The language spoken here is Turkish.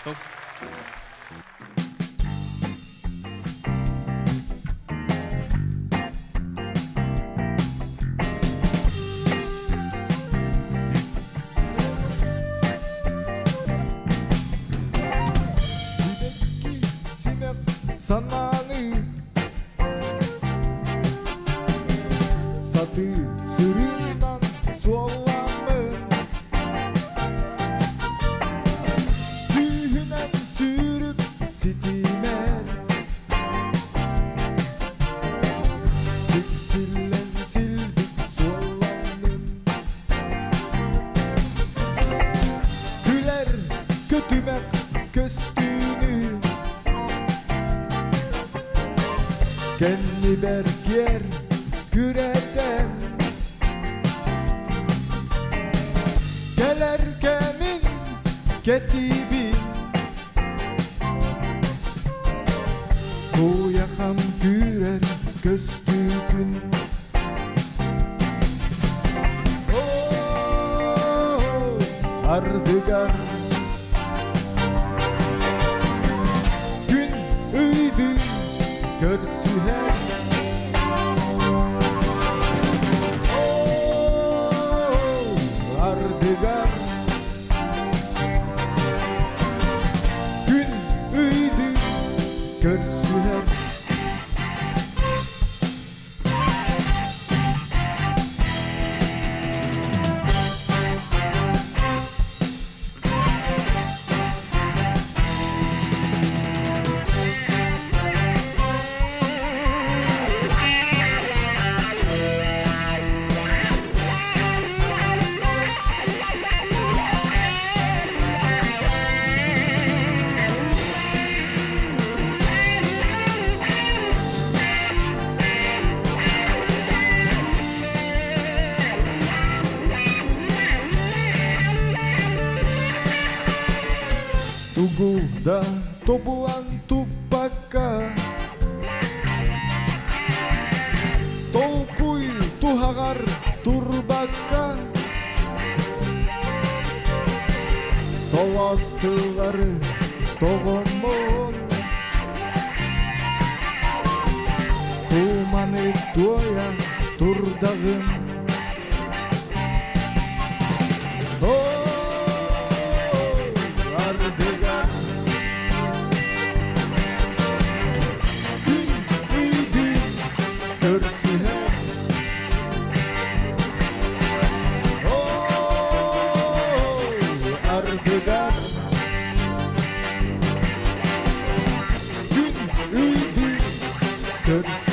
Çok Sinek sanani Sati surinan suolamın Sühünen sürüp sitimen Silsilen sildik suolamın Güler kötümek köstüğünü Kendi berger küreden Geler kemin ketibin Bu yakam gürer köstüğün Oh, ardıgar Gün üydü görsüher Ardıgar Gün üydü görsüher Tuguda topulan tupakka Tolkuy tuhagar turbakka Tolastıları toğomon Tumanı tuya turdağın Ardıgar Gün üydü görsüher Ardıgar Gün üydü görsüher